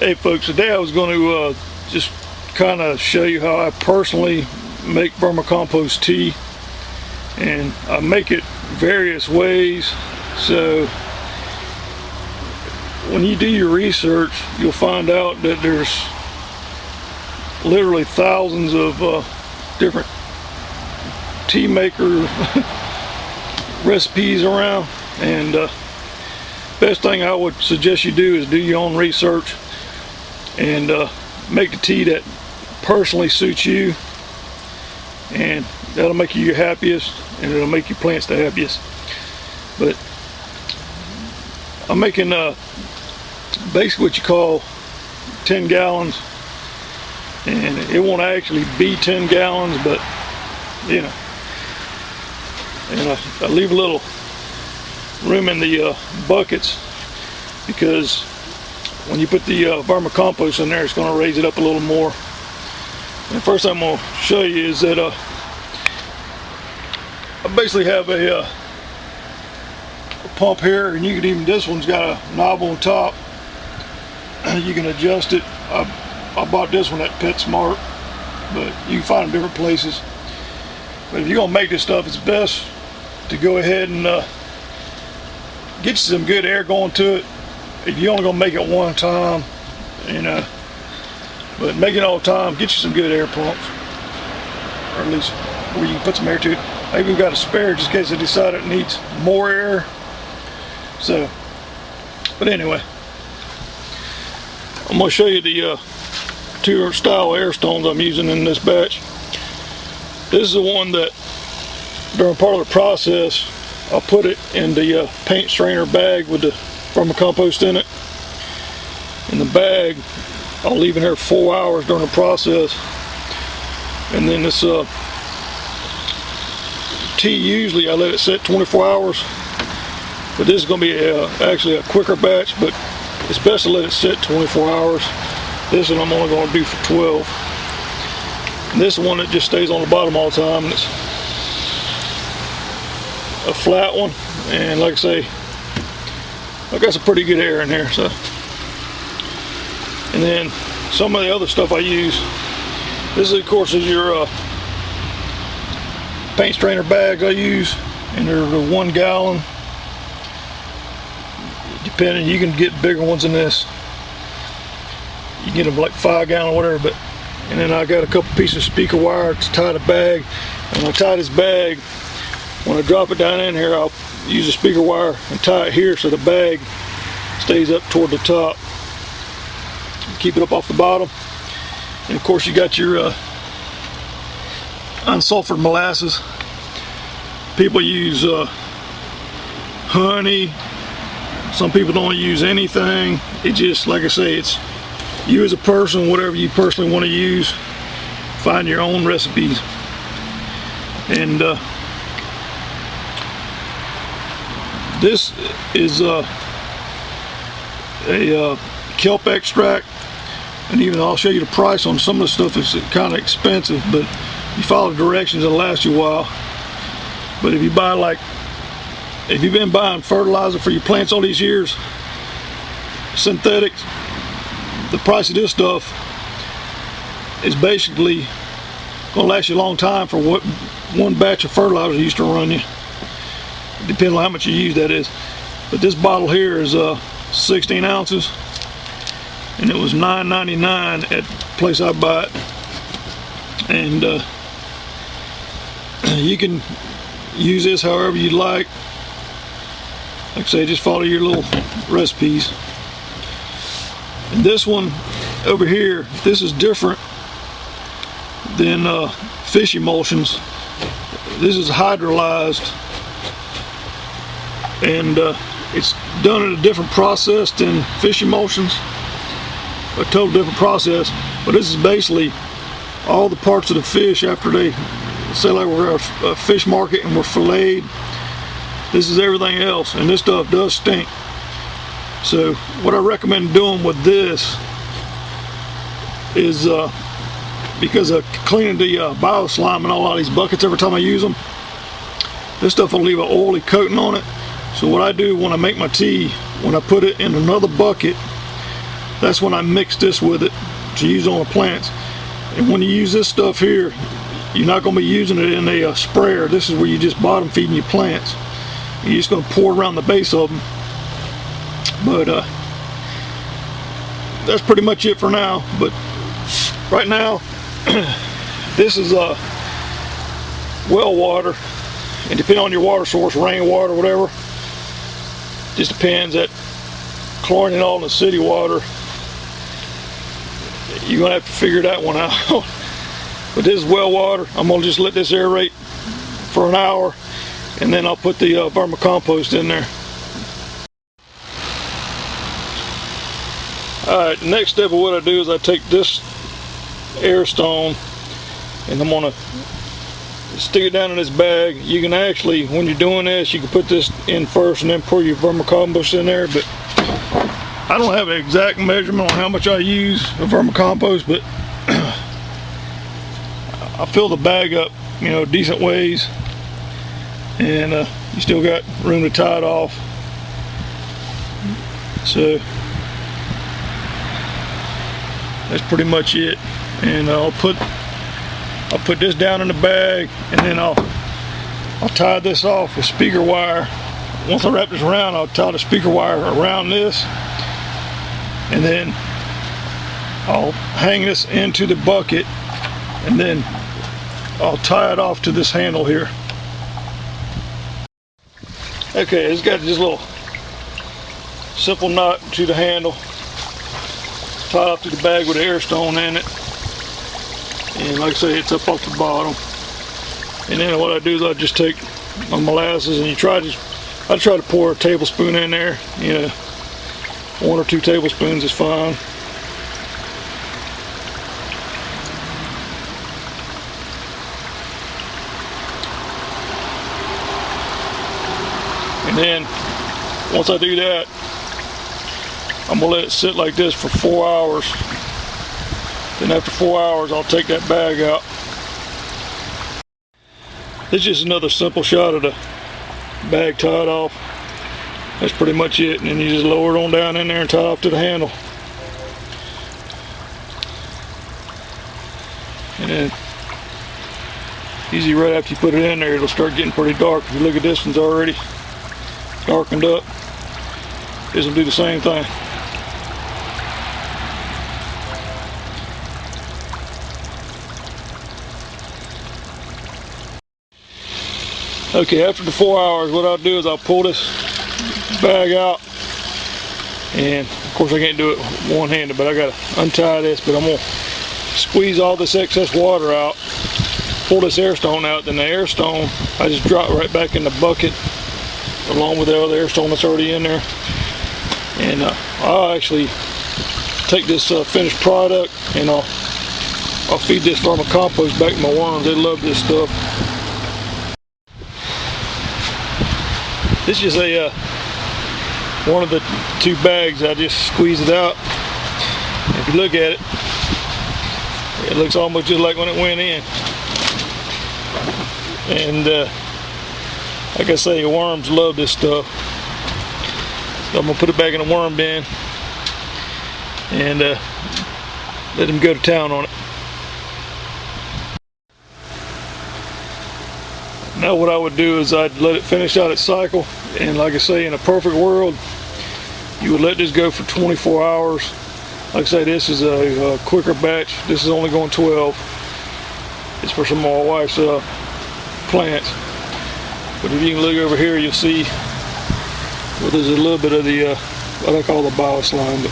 Hey folks, today I was going to just kind of show you how I personally make vermicompost tea, and I make it various ways. So when you do your research, you'll find out that there's literally thousands of different tea maker recipes around, and best thing I would suggest you do is do your own research and make the tea that personally suits you, and that'll make you your happiest, and it'll make your plants the happiest. But I'm making basically what you call 10 gallons, and it won't actually be 10 gallons, but you know, and I leave a little room in the buckets, because when you put the vermicompost in there, it's going to raise it up a little more. And first I'm going to show you is that I basically have a pump here, and you can even, this one's got a knob on top. You can adjust it. I bought this one at PetSmart, but you can find them different places. But if you're going to make this stuff, it's best to go ahead and get you some good air going to it. If you're only going to make it one time, you know, but make it all the time, get you some good air pumps, or at least where you can put some air to it. I even got a spare just in case I decide it needs more air. So, but anyway, I'm going to show you the two style air stones I'm using in this batch. This is the one that during part of the process I'll put it in the paint strainer bag with the vermicompost in it. In the bag, I'll leave in here 4 hours during the process, and then this tea, usually I let it sit 24 hours, but this is going to be actually a quicker batch, but it's best to let it sit 24 hours. This one I'm only going to do for 12. And this one that just stays on the bottom all the time, and it's a flat one, and like I say, I got some pretty good air in here. So, and then some of the other stuff I use, this is, of course, is your paint strainer bags I use, and they're the 1 gallon. Depending, you can get bigger ones than this. You can get them like 5 gallon or whatever. But, and then I got a couple pieces of speaker wire to tie the bag. And when I tie this bag, when I drop it down in here, I'll use a speaker wire and tie it here so the bag stays up toward the top. Keep it up off the bottom. And of course you got your unsulfured molasses. People use honey. Some people don't use anything. It just, like I say, it's you as a person, whatever you personally want to use. Find your own recipes. And this is a kelp extract, and even I'll show you the price on some of the stuff. It's kind of expensive, but you follow the directions, it'll last you a while. But if you buy, like, if you've been buying fertilizer for your plants all these years, synthetics, the price of this stuff is basically going to last you a long time for what one batch of fertilizer used to run you. Depending on how much you use, that is. But this bottle here is 16 ounces, and it was $9.99 at the place I buy it. And you can use this however you like. Like I say, just follow your little recipes. And this one over here, this is different than fish emulsions. This is hydrolyzed, and it's done in a different process than fish emulsions, a total different process. But this is basically all the parts of the fish after they, say like we're at a fish market and we're filleted. This is everything else, and this stuff does stink. So what I recommend doing with this is because of cleaning the bio slime in a lot of these buckets every time I use them, this stuff will leave an oily coating on it. So what I do when I make my tea, when I put it in another bucket, that's when I mix this with it to use on the plants. And when you use this stuff here, you're not going to be using it in a sprayer. This is where you just bottom feeding your plants. You're just going to pour around the base of them. But that's pretty much it for now. But right now, this is well water, and depending on your water source, rainwater, whatever, just depends. That chlorine and all in the city water, you're gonna have to figure that one out. But this is well water. I'm gonna just let this aerate for an hour, and then I'll put the vermicompost in there. Alright, next step of what I do is I take this air stone and I'm gonna stick it down in this bag. You can actually, when you're doing this, you can put this in first and then pour your vermicompost in there, but I don't have an exact measurement on how much I use of vermicompost, but I fill the bag up, you know, decent ways, and you still got room to tie it off. So that's pretty much it. And I'll put this down in the bag, and then I'll tie this off with speaker wire. Once I wrap this around, I'll tie the speaker wire around this, and then I'll hang this into the bucket, and then I'll tie it off to this handle here. Okay, it's got this little simple knot to the handle, tied off to the bag with the air stone in it, and like I say, it's up off the bottom. And then what I do is I just take my molasses, and I try to pour a tablespoon in there. You know, 1 or 2 tablespoons is fine. And then once I do that, I'm gonna let it sit like this for 4 hours. Then after 4 hours, I'll take that bag out. This is just another simple shot of the bag tied off. That's pretty much it. And then you just lower it on down in there and tie it off to the handle. And then usually right after you put it in there, it'll start getting pretty dark. If you look at this one's already darkened up. This will do the same thing. Okay, after the 4 hours, what I'll do is I'll pull this bag out, and of course I can't do it one-handed, but I gotta untie this. But I'm gonna squeeze all this excess water out, pull this air stone out, then the air stone I just drop right back in the bucket along with the other air stone that's already in there. And I'll actually take this finished product, and I'll feed this vermicompost back to my worms. They love this stuff. This is a one of the 2 bags. I just squeezed it out. If you look at it, it looks almost just like when it went in. And like I say, worms love this stuff. So I'm gonna put it back in a worm bin and let them go to town on it. Now what I would do is I'd let it finish out its cycle, and like I say, in a perfect world, you would let this go for 24 hours. Like I say, this is a quicker batch. This is only going 12. It's for some of my wife's plants. But if you can look over here, you'll see, well, there's a little bit of the what I call the bio slime. But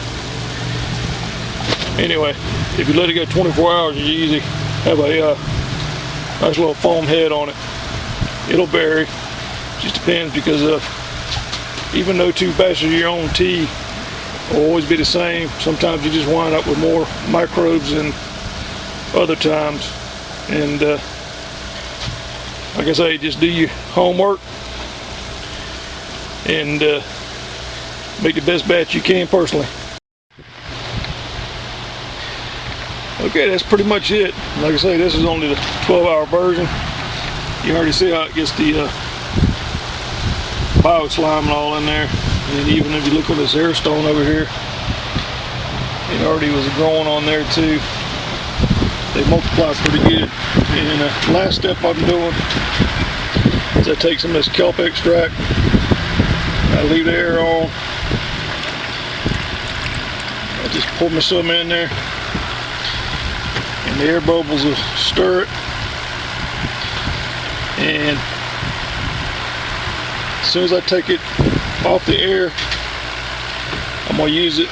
anyway, if you let it go 24 hours, you usually have a nice little foam head on it. It'll vary, just depends, because even though 2 batches of your own tea will always be the same, sometimes you just wind up with more microbes than other times. And like I say, just do your homework and make the best batch you can personally. Okay, that's pretty much it. Like I say, this is only the 12-hour version. You already see how it gets the bio slime and all in there. And even if you look at this air stone over here, It already was growing on there too. They multiply pretty good. And the last step I'm doing is I take some of this kelp extract. I leave the air on. I just pour me some in there. And the air bubbles will stir it. And as soon as I take it off the air, I'm going to use it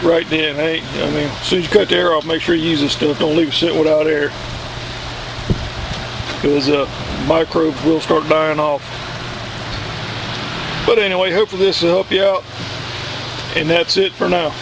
right then. Hey, I mean, as soon as you cut the air off, make sure you use this stuff. Don't leave it sitting without air, because microbes will start dying off. But anyway, hopefully this will help you out. And that's it for now.